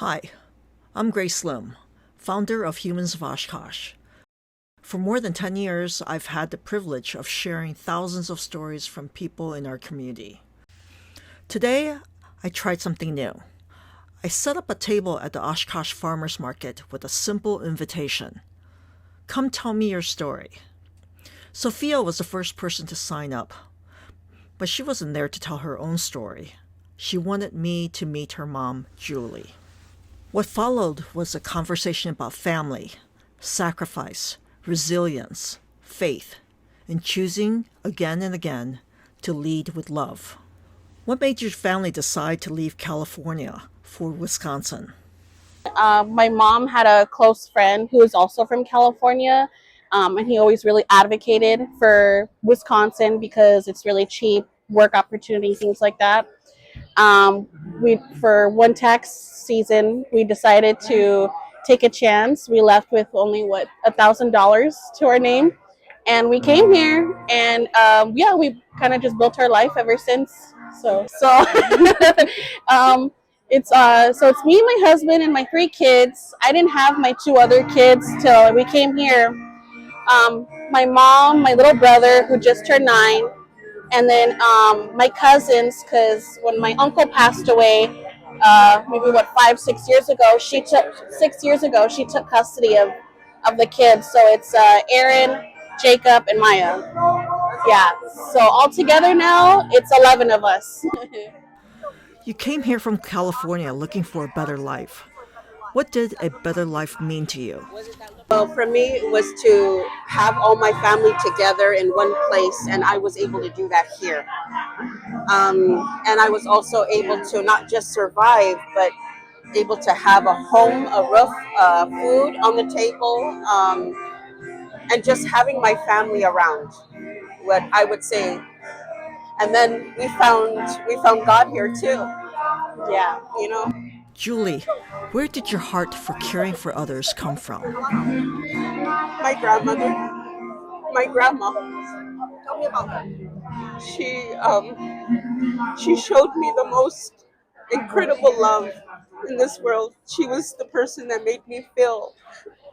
Hi, I'm Grace Lim, founder of Humans of Oshkosh. For more than 10 years, I've had the privilege of sharing thousands of stories from people in our community. Today, I tried something new. I set up a table at the Oshkosh Farmers Market with a simple invitation. Come tell me your story. Sophia was the first person to sign up, but she wasn't there to tell her own story. She wanted me to meet her mom, Julie. What followed was a conversation about family, sacrifice, resilience, faith, and choosing again and again to lead with love. What made your family decide to leave California for Wisconsin? My mom had a close friend who is also from California, and he always really advocated for Wisconsin because it's really cheap, work opportunity, things like that. Um, we for one tax season, we decided to take a chance. We left with only $1,000 to our name, and we came here, and yeah, we kind of just built our life ever since. So um, it's me, my husband, and my three kids. I didn't have my two other kids till we came here. My mom, my little brother who just turned 9, and then my cousins. Because when my uncle passed away, maybe 5 6 years ago, she took custody of the kids. So it's Aaron, Jacob, and Maya. Yeah. So all together now, it's 11 of us. You came here from California looking for a better life. What did a better life mean to you? Well, for me, it was to have all my family together in one place, and I was able to do that here. And I was also able to not just survive, but able to have a home, a roof, food on the table, and just having my family around. What I would say, and then we found God here too. Yeah. Julie, where did your heart for caring for others come from? My grandmother, my grandma. Tell me about her. She showed me the most incredible love in this world. She was the person that made me feel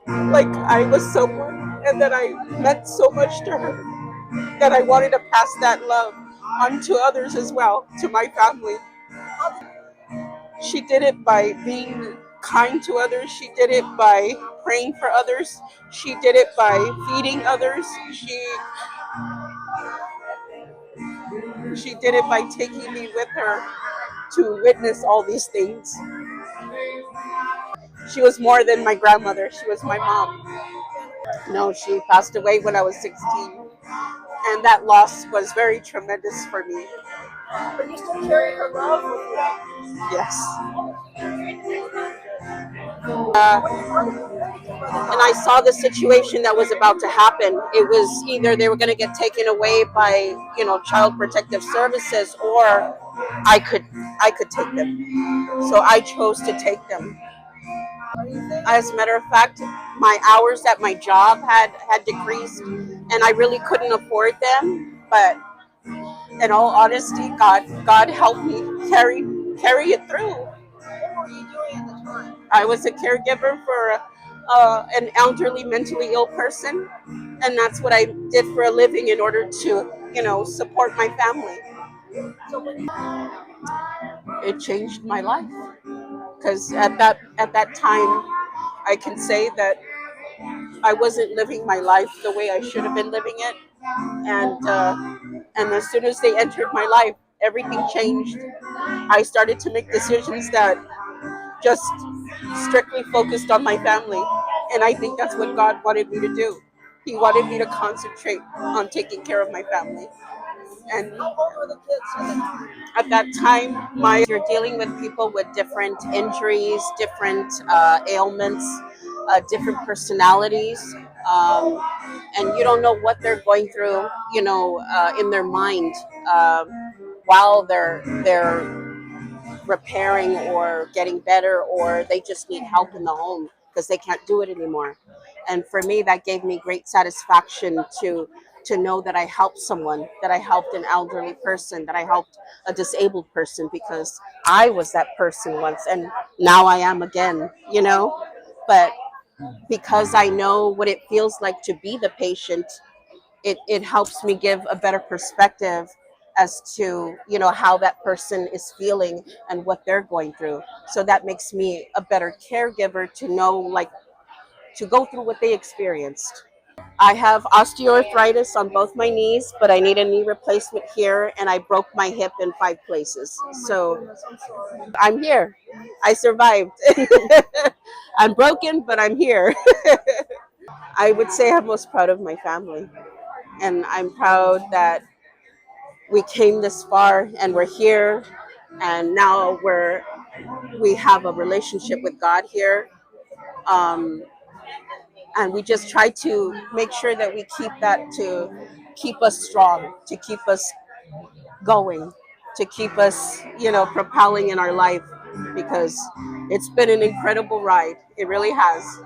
like I was someone and that I meant so much to her that I wanted to pass that love on to others as well, to my family. She did it by being kind to others. She did it by praying for others. She did it by feeding others. She did it by taking me with her to witness all these things. She was more than my grandmother. She was my mom. No, she passed away when I was 16. And that loss was very tremendous for me. But you still carry her love with you. Yes. And I saw the situation that was about to happen. It was either they were going to get taken away by, child protective services, or I could I could take them. So I chose to take them. As a matter of fact, my hours at my job had decreased, and I really couldn't afford them. But in all honesty, God helped me carry it through. What were you doing at the time? I was a caregiver for an elderly, mentally ill person, and that's what I did for a living in order to, support my family. It changed my life because at that time, I can say that I wasn't living my life the way I should have been living it, and as soon as they entered my life, everything changed. I started to make decisions that just strictly focused on my family, and I think that's what God wanted me to do. He wanted me to concentrate on taking care of my family. And how old were the kids at that time? You're dealing with people with different injuries, different ailments, different personalities, and you don't know what they're going through, in their mind, while they're repairing or getting better, or they just need help in the home because they can't do it anymore. And for me, that gave me great satisfaction to to know that I helped someone, that I helped an elderly person, that I helped a disabled person, because I was that person once and now I am again, you know? But because I know what it feels like to be the patient, it helps me give a better perspective as to, you know, how that person is feeling and what they're going through. So that makes me a better caregiver to know, like, to go through what they experienced. I have osteoarthritis on both my knees, but I need a knee replacement here, and I broke my hip in 5 places. So I'm here. I survived. I'm broken, but I'm here. I would say I'm most proud of my family, and I'm proud that we came this far and we're here, and now we have a relationship with God here. Um, and we just try to make sure that we keep that, to keep us strong, to keep us going, to keep us, you know, propelling in our life, because it's been an incredible ride. It really has,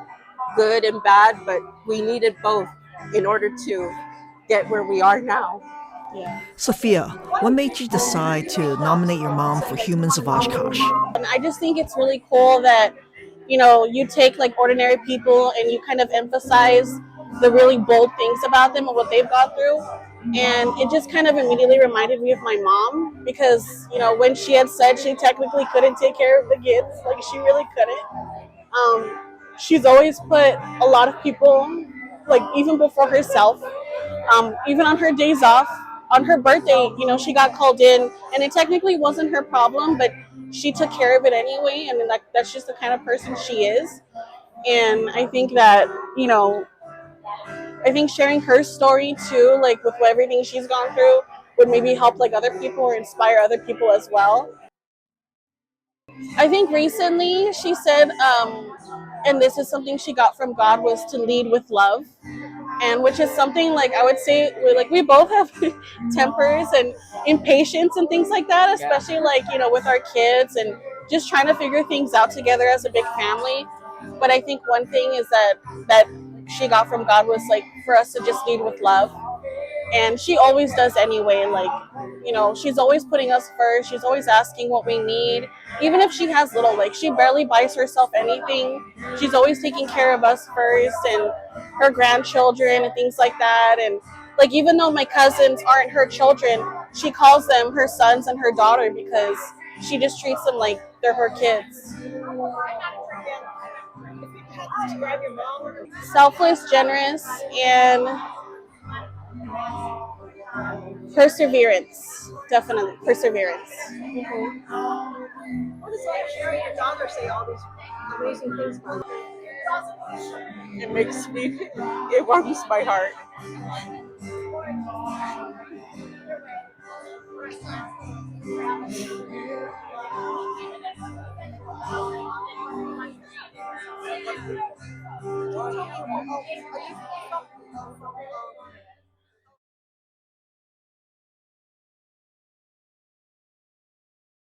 good and bad, but we needed both in order to get where we are now. Yeah. Sophia, what made you decide to nominate your mom for Humans of Oshkosh? And I just think it's really cool that, you take like ordinary people and you kind of emphasize the really bold things about them and what they've gone through. And it just kind of immediately reminded me of my mom because, when she had said she technically couldn't take care of the kids, like she really couldn't. She's always put a lot of people, like even before herself, even on her days off, on her birthday, she got called in, and it technically wasn't her problem, but she took care of it anyway, and that's just the kind of person she is. And I think that, I think sharing her story too, like with everything she's gone through, would maybe help like other people or inspire other people as well. I think recently she said, and this is something she got from God, was to lead with love, and which is something like I would say we both have tempers and impatience and things like that, especially like with our kids and just trying to figure things out together as a big family. But I think one thing is that she got from God was like for us to just lead with love, and she always does anyway. Like, she's always putting us first. She's always asking what we need, even if she has little. Like, she barely buys herself anything. She's always taking care of us first and her grandchildren and things like that. And like, even though my cousins aren't her children, she calls them her sons and her daughter because she just treats them like they're her kids. Selfless, generous, and perseverance. Definitely perseverance. What is like hearing your daughter say all these amazing things about you? It makes me, it warms my heart.